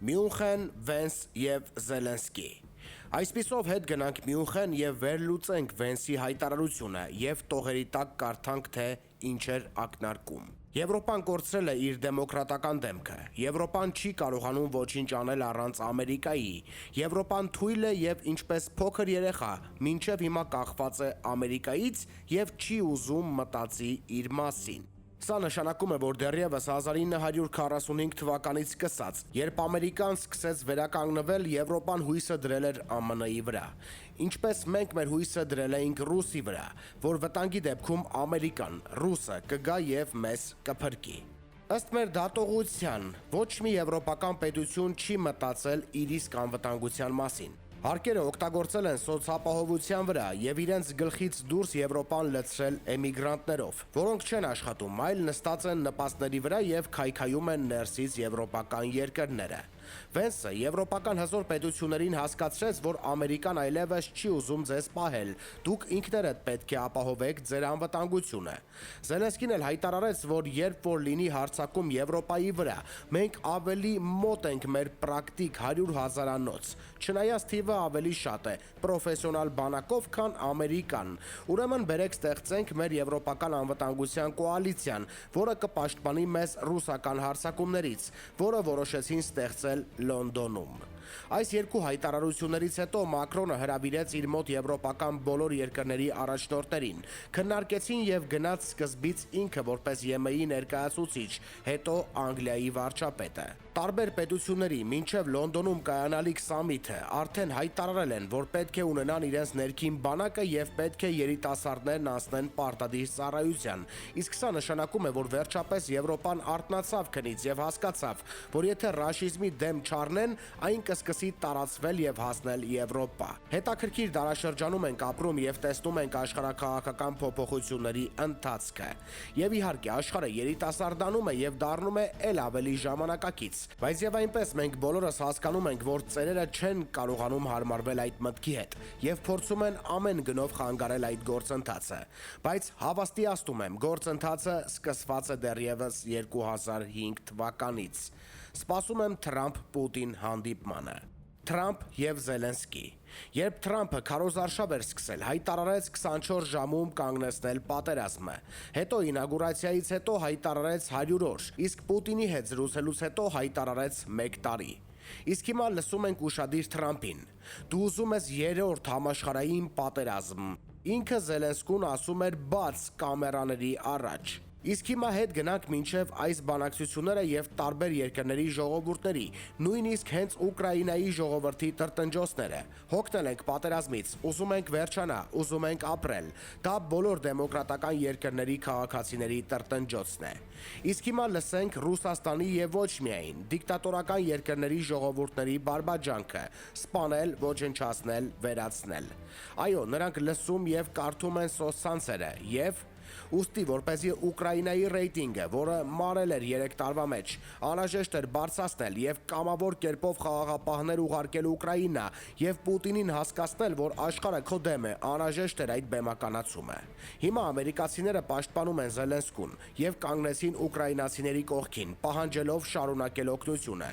Մյունխեն, Վենս եւ Զելենսկի։ Այսպիսով հետ գնանք Մյունխեն եւ վերլուծենք Վենսի հայտարարությունը եւ տողերի տակ կարդանք, թե ինչ էր ակնարկում։ Եվրոպան կորցրել է իր դեմոկրատական դեմքը։ Եվրոպան չի կարողանում ոչինչ անել առանց Ամերիկայի։ Եվրոպան թույլ է եւ ինչպես փոքր երեխա, մինչեւ հիմա կախված է Ամերիկայից եւ չի ուզում մտածի իր մասին։ Սա նշանակում է, որ դեռևս 1945 թվականից սկսած, երբ Ամերիկան սկսեց վերականգնվել, Եվրոպան հույսը դրել էր ԱՄՆ-ի վրա։ Ինչպես մենք մեր հույսը դրել էինք Ռուսի վրա, որ վտանգի դեպքում Ամերիկան, Ռուսը կգա եւ մեզ կփրկի։ Ըստ մեր դատողության, ոչ մի եվրոպական պետություն չի մտածել իր իսկ անվտանգության մասին։ Հարկերը օգտագործել են սոցապահովության վրա եւ իրենց գլխից դուրս Եվրոպան լցրել էմիգրանտներով, որոնք չեն աշխատում, այլ նստած են նպաստների վրա եւ քայքայում են ներսից եվրոպական երկրները։ Վենսը եվրոպական հզոր պետություններին հասկացրեց, որ Ամերիկան այլևս չի ուզում ձեզ պահել, դուք ինքներդ պետք է ապահովեք ձեր անվտանգությունը։ Զելենսկին էլ հայտարարեց, որ երբ որ լինի հարձակում Եվրոպայի վրա, մենք ավելի մոտ ենք մեր պրակտիկ 100,000-անոց, չնայած թիվը ավելի շատ է, պրոֆեսիոնալ բանակով, քան Ամերիկան։ Ուրեմն բերեք ստեղծենք մեր եվրոպական անվտանգության կոալիցիան, որը կպաշտպանի մեզ ռուսական հարձակումներից, որը որոշեցին ստեղծել Լոնդոնում։ Այս երկու հայտարարություններից հետո Մակրոնը հրավիրեց իր մոտ եվրոպական բոլոր երկրների առաջնորդներին, քննարկեցին եւ գնաց սկզբից ինքը որպես ԵՄ-ի ներկայացուցիչ, հետո Անգլիայի վարչապետը։ Տարբեր պետությունների մինչև Լոնդոնում կայանալիք սամիթը արդեն հայտարարել են, որ պետք է ունենան իրենց ներքին բանակը եւ պետք է երիտասարդներն անցնեն պարտադիր ծառայության։ Իսկ սա նշանակում է, որ վերջապես Եվրոպան արթնացավ քնից եւ հասկացավ, որ եթե ռաշիզմի դեմ չառնեն, այն կսկսի տարածվել եւ հասնել Եվրոպա։ Հետաքրքիր դարաշրջանում ենք ապրում եւ տեսնում ենք աշխարհաքաղաքական փոփոխությունների ընթացքը։ Եվ իհարկե աշխարհը երիտասարդանում է եւ դառնում է ել ավելի ժամանակակից։ Բայց եւ այնպես մենք բոլորս հասկանում ենք, որ ծերերը չեն կարողանում հարմարվել այդ մտքի հետ եւ փորձում են ամեն գնով խանգարել այդ գործընթացը։ Բայց հավաստիացնում եմ, գործընթացը սկսված է դեռևս 2005 թվականից։ Սպասում եմ Թրամփ-Պուտին հանդիպմանը։ Թրամփ եւ Զելենսկի։ Երբ Թրամփը քարոզարշավ էր սկսել, հայտարարեց 24 ժամում կանգնեցնել պատերազմը։ Հետո ինագուրացիայից հետո հայտարարեց 100 օր, իսկ Պուտինի հետ զրուցելուց հետո հայտարարեց 1 տարի։ Իսկ հիմա լսում ենք ուշադիր Թրամփին։ Դու ուզում ես 3-րդ համաշխարհային պատերազմ։ Ինքը Զելենսկուն ասում էր բաց կամերաների առաջ։ Իսկ հիմա հետ գնանք մինչև այս բանակցությունները եւ տարբեր երկրների ժողովուրդների, նույնիսկ հենց Ուկրաինայի ժողովրդի տրտնջոցները։ Հոգնել ենք պատերազմից, ուզում ենք վերջանա, ուզում ենք ապրել։ Դա բոլոր դեմոկրատական երկրների քաղաքացիների տրտնջոցն է։ Իսկ հիմա լսենք Ռուսաստանի եւ ոչ միայն դիկտատորական երկրների ժողովուրդների բարբաջանքը՝ սպանել, ոչնչացնել, վերացնել։ Այո, նրանք լսում եւ կարդում են սոցցանցերը եւ ուստի որպեսզի Ուկրաինայի ռեյտինգը, որը մարել էր 3 տարվա մեջ, անհրաժեշտ էր բարձրացնել եւ կամավոր կերպով խաղաղապահներ ուղարկել Ուկրաինա եւ Պուտինին հասկացնել, որ աշխարհը քո դեմ է, անհրաժեշտ էր այդ բեմականացումը։ Հիմա ամերիկացիները պաշտպանում են Զելենսկուն եւ կանգնեցին ուկրաինացիների կողքին, պահանջելով շարունակել օգնությունը։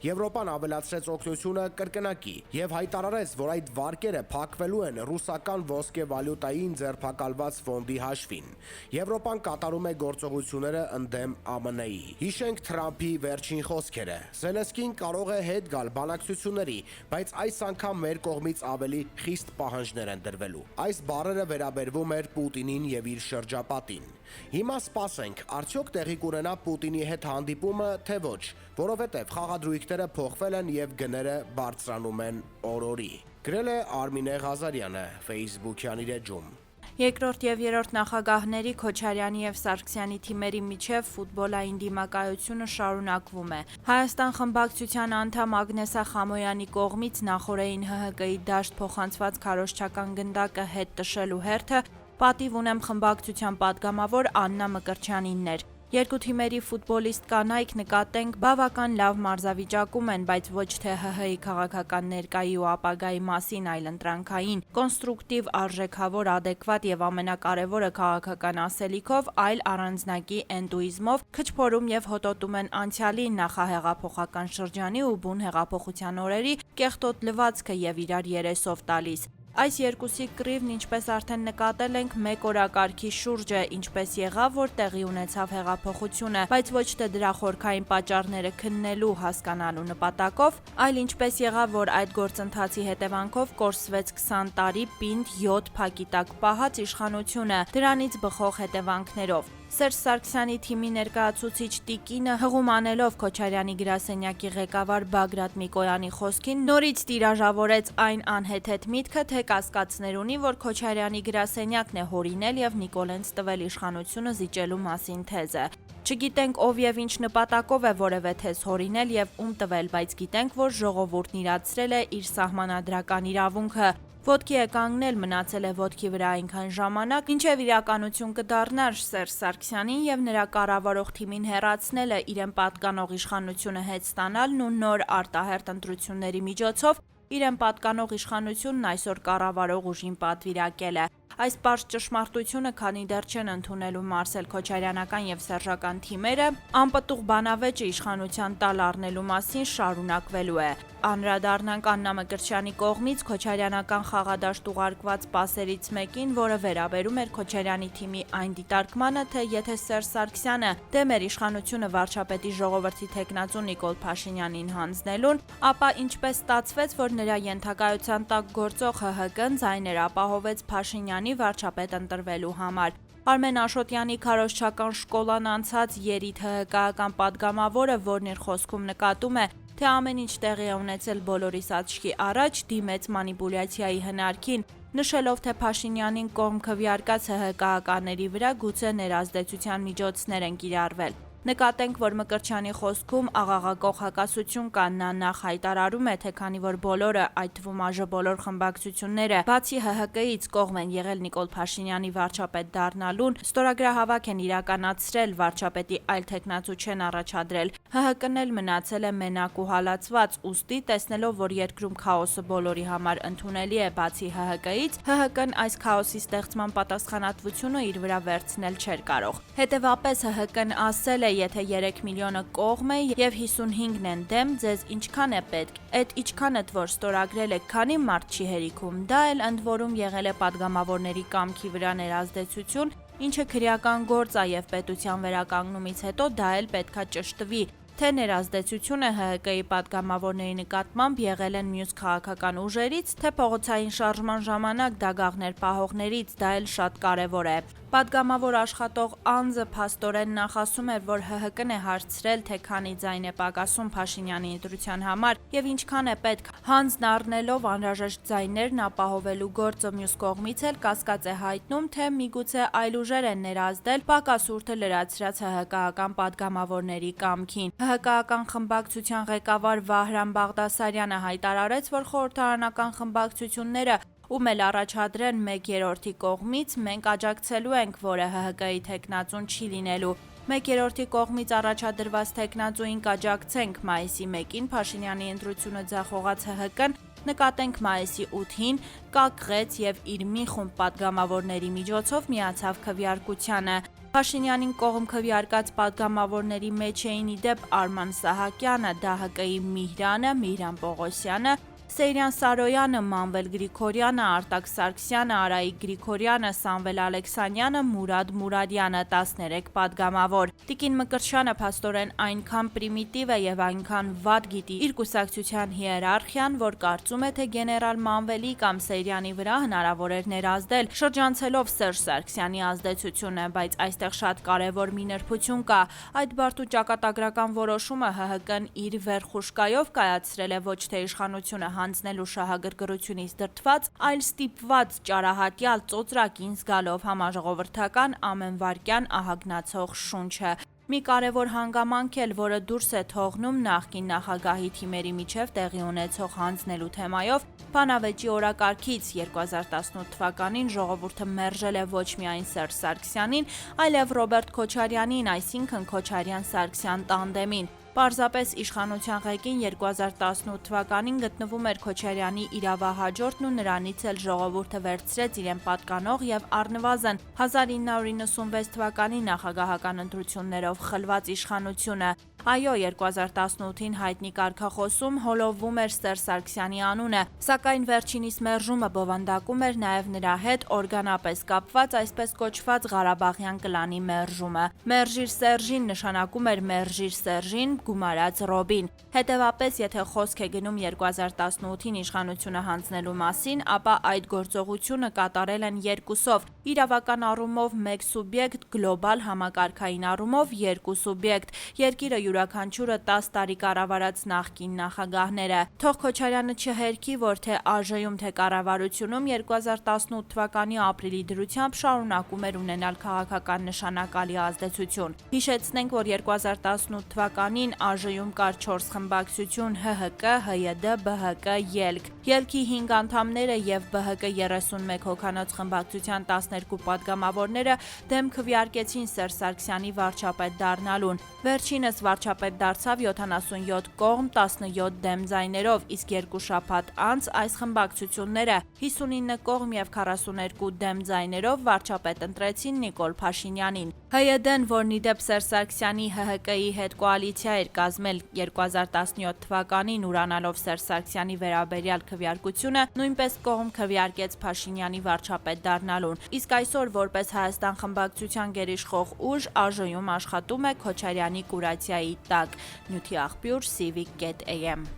Եվրոպան ավելացրեց օգնությունը կրկնակի եւ հայտարարեց, որ այդ վարկերը փակվելու են ռուսական ոսկե վալյուտային ձերբակալված ֆոնդի հաշվին։ Եվրոպան կատարում է գործողությունները ընդդեմ ԱՄՆ-ի։ Հիշենք Թրամփի վերջին խոսքերը։ Զելենսկին կարող է հետ գալ բանակցությունների, բայց այս անգամ մեր կողմից ավելի խիստ պահանջներ են դրվելու։ Այս բառերը վերաբերվում էր Պուտինին եւ իր շրջապատին։ Հիմա սպասենք, արդյոք տեղի կունենա Պուտինի հետ հանդիպումը, թե ոչ, որովհետեւ խաղադրույքները փոխվել են եւ գները բարձրանում են օր-օրի։ Գրել է Արմինե Ղազարյանը Facebook-յան իր էջում։ Երկրորդ եւ երրորդ նախագահների Քոչարյանի եւ Սարգսյանի թիմերի միջև ֆուտբոլային դիմակայությունը շարունակվում է։ Հայաստան խմբակցության անդամ Ագնեսա Խամոյանի կողմից նախորդին ՀՀԿ-ի դաշտ փոխանցված քարոզչական գնդակը հետ տշելու հերթը պատիվ ունեմ խմբակցության պատգամավոր Աննա Մկրտչյանինն էր։ Երկու թիմերի ֆուտբոլիստ կանայք նկատենք բավական լավ մարզավիճակում են, բայց ոչ թե ՀՀ-ի քաղաքական ներկայի ու ապագայի մասին, այլ ընտրանքային, կոնստրուկտիվ, արժեքավոր, ադեկվատ եւ ամենակարևորը քաղաքական ասելիքով, այլ առանձնակի էնդուիզմով քչփորում եւ հոտոտում են անցյալի նախահեղափոխական շրջանի ու բուն հեղափոխության օրերի կեղտոտ լվացքը եւ իրար երեսով տալիս։ Այս երկուսի կռիվն, ինչպես արդեն նկատել ենք, մեկ օրակարգի շուրջ է, ինչպես եղավ, որ տեղի ունեցավ հեղափոխությունը, բայց ոչ թե դրա խորքային պատճառները քննելու, հասկանալու նպատակով, այլ ինչպես եղավ, որ այդ գործընթացի հետևանքով կորսվեց 20 տարի պինդ 7 փակի տակ պահած իշխանությունը, դրանից բխող հետևանքներով։ Սերժ Սարգսյանի թիմի ներկայացուցիչ Տիկինը հղում անելով Քոչարյանի գրասենյակի ղեկավար Բագրատ Միկոյանի խոսքին նորից տիրաժավորեց այն անհեթեթ միտքը, թե կասկածներ ունի, որ Քոչարյանի գրասենյակն է հորինել եւ Նիկոլենց տվել իշխանությունը զիջելու մասին թեզը։ Չգիտենք ով եւ ինչ նպատակով է որևէ թեզ հորինել եւ ում տվել, բայց գիտենք, որ ժողովուրդն իրացրել է իր սահմանադրական իրավունքը։ Ոտքի է կանգնել, մնացել է ոտքի վրա այնքան ժամանակ, ինչև իրականություն կդառնար Սերժ Սարգսյանին եւ նրա կառավարող թիմին հեռացնելը, իրեն պատկանող իշխանությունը հետ ստանալն ու նոր արտահերթ ընտրությունների միջոցով իրեն պատկանող իշխանությունն այսօր կառավարող ուժին պատվիրակել է։ Այս պարզ ճշմարտությունը, քանի դեռ չեն ընդունելու Մարսել Քոչարյանական եւ Սերժական թիմերը, անպտուղ բանավեճը իշխանության տալ առնելու մասին շարունակվելու է։ Անդրադառնանք Աննա Մկրտչյանի կողմից Քոչարյանական խաղադաշտ ուղարկված պասերից մեկին, որը վերաբերում էր Քոչարյանի թիմի այն դիտարկմանը, թե եթե Սերժ Սարգսյանը դեմ էր իշխանությունը վարչապետի ժողովրդի թեկնածու Նիկոլ Փաշինյանին հանձնելուն, ապա ինչպես ստացվեց, որ նրա ենթակայության տակ գործող ՀՀԿ-ն ձայներ ապահովեց Փաշինյանի վարչապետ ընտրվելու համար։ Արմեն Աշոտյանի քարոզչական շկոլան անցած երիտ ՀՀԿ-ական падգամավորը, որն իր խոսքում նկատում է, թե ամեն ինչ տեղի է ունեցել բոլորիս աչքի առաջ, դիմեց մանիպուլյացիայի հնարքին, նշելով, թե Փաշինյանին կողմ քվեարկած ՀՀԿ-ականների վրա գուցե ներազդեցության միջոցներ են կիրառվել։ Նկատենք, որ Մկրտչյանի խոսքում աղաղակող հակասություն կա, նա նախ հայտարարում է, թե քանի որ բոլորը, այդ թվում ԱԺ խմբակցությունները, բացի ՀՀԿ-ից կողմ են եղել Նիկոլ Փաշինյանի վարչապետ դառնալուն, ստորագրահավաք են իրականացրել, վարչապետի այլ թեկնածու չեն առաջադրել, ՀՀԿ-ն էլ մնացել է մենակ ու հալածված, ուստի տեսնելով, որ երկրում քաոսը բոլորի համար ընդունելի է բացի ՀՀԿ-ից, ՀՀԿ-ն այս քաոսի ստեղծման պատասխանատվությունը իր վրա վերցնել չէր կարող։ Հետևաբար ՀՀԿ-ն ասել է, եթե 3 միլիոնը կողմ է եւ 55-ն են դեմ, ձեզ ինչքան է պետք։ Այդ իչքանդ, որ ստորագրել եք, քանի մարդ չի հերիքում։ Դա էլ ընդ որում եղել է падգամավորների կամքի վրա ներազդեցություն, ինչը քրեական գործ է եւ պետության վերականգնումից հետո դա էլ պետքա ճշտվի։ Թե ներազդեցությունը ՀՀԿ-ի падգամավորների նկատմամբ եղել են մյուս քաղաքական ուժերից, թե փողոցային շարժման ժամանակ դագաղներ պահողներից, դա էլ շատ կարևոր է։ Падգամավոր աշխատող անձը փաստորեն նախասում է, որ ՀՀԿ-ն է հարցրել, թե քանի ձայն է պակասում Փաշինյանի ընտրության համար եւ ինչքան է պետք, հանձն առնելով անհրաժեշտ ձայներն ապահովելու գործը մյուս կողմից էլ կասկած է հայտնում, թե միգուցե այլ ուժեր են ներազդել պակասուրդը լրացրած ՀՀԿ-ական падգամավորների կամքին։ ՀՀԿ-ական խմբակցության ղեկավար Վահրամ Բաղդասարյանը հայտարարեց, որ խորհրդարանական խմբակցությունները ում էլ առաջադրեն 1/3-ի կողմից, մենք աջակցելու ենք, որը ՀՀԿ-ի թեկնածուն չի լինելու։ 1/3-ի կողմից առաջադրված թեկնածուին կաջակցենք, մայիսի 1-ին Փաշինյանի ընտրությունը ձախողած ՀՀԿ-ն, նկատենք մայիսի 8-ին, կակղեց եւ իր մի խումբ падգամավորների միջոցով միացավ քվեարկությանը։ Փաշինյանին կողմ քվեարկած падգամավորների մեջ էին իդեպ Արման Սահակյանը, ԴՀԿ-ի Միհրանը, Միհրան Պողոսյանը, Սեյրան Սարոյանը, Մանվել Գրիգորյանը, Արտակ Սարգսյանը, Արայիկ Գրիգորյանը, Սամվել Ալեքսանյանը, Մուրադ Մուրադյանը, 13 падգամավոր։ Տիկին Մկրտչյանը փաստորեն այնքան պրիմիտիվ է եւ այնքան վատ գիտի իր կուսակցության հիերարխիան, որ կարծում է, թե գեներալ Մանվելի կամ Սեյրանի վրա հնարավոր էր ներազդել, շրջանցելով Սերժ Սարգսյանի ազդեցությունը, բայց այստեղ շատ կարևոր մի նրբություն կա։ Այդ բարդ ու ճակատագրական որոշումը ՀՀԿ-ն իր վերխուշկայով կայացրել է ոչ թե իշխանությունը հանձնելու շահագրգռությունից դրդված, այլ ստիպված ճարահատյալ ծոծրակին զգալով համաժողովրդական ամեն վայրկյան ահագնացող շունչը։ Մի կարևոր հանգամանք էլ, որը դուրս է թողնում նախկին նախագահի թիմերի միջև տեղի ունեցող հանձնելու թեմայով, բանավեճի օրակարգից 2018 թվականին ժողովուրդը մերժել է ոչ միայն Սերժ Սարգսյանին, այլև Ռոբերտ Քոչարյանին, այսինքն Քոչարյան-Սարգսյան տանդեմին։ Պարզապես իշխանության ղեկին 2018 թվականին գտնվում էր Քոչարյանի իրավահաջորդն ու նրանից էլ ժողովուրդը վերցրեց իրեն պատկանող եւ առնվազն 1996 թվականի նախագահական ընտրություններով խլված իշխանությունը։ Այո, 2018-ին հայտնի կարգախոսում հոլովվում էր Սերժ Սարգսյանի անունը, սակայն վերջինիս մերժումը բովանդակում էր նաև նրա հետ օրգանապես կապված այսպես կոչված Ղարաբաղյան կլանի մերժումը։ Մերժիր Սերժին նշանակում էր մերժիր Սերժին, գումարած Ռոբին։ Հետևաբար, եթե խոսք է գնում 2018-ին իշխանությունը հանձնելու մասին, ապա այդ գործողությունը կատարել են երկուսով՝ իրավական առումով մեկ սուբյեկտ, գլոբալ համակարգային առումով երկու սուբյեկտ։ Երկիրը յուրաքանչյուրը 10 տարի կառավարած նախկին նախագահները։ Թող Քոչարյանը չհերքի, որ թե ԱԺ-ում, թե կառավարությունում 2018 թվականի ապրիլի դրությամբ շարունակում էր ունենալ քաղաքական նշանակալի ազդեցություն։ Հիշեցնենք, որ 2018 թվականին ԱԺ-ում կար 4 խմբակցություն՝ ՀՀԿ, ՀՅԴ, ԲՀԿ, ԵԼՔ։ ԵԼՔ-ի 5 անդամները եւ ԲՀԿ 31 հոգանոց խմբակցության 12 падգամավորները դեմ քվեարկեցին Սերժ Սարգսյանի վարչապետ դառնալուն։ Վերջինս վարչապետ դարձավ 77 կողմ 17 դեմ ձայներով, իսկ 2 շաբաթ անց այս խմբակցությունները 59 կողմ եւ 42 դեմ ձայներով վարչապետ ընտրեցին Նիկոլ Փաշինյանին։ ՀՅԴ-ն, որն ի դեպ Սերժ Սարգսյանի ՀՀԿ-ի հետ կոալիցիա էր կազմել 2017 թվականին ուրանալով Սերժ Սարգսյանի վերաբերյալ քվեարկությունը, նույնպես կողմ քվեարկեց Փաշինյանի վարչապետ դառնալուն։ Իսկ այսօր որպես Հայաստան խմբակցության գերիշխող ուժ ԱԺ-ում աշխատում է Քոչարյանի կուրացիայի տակ։ Նյութի աղբյուր civic.am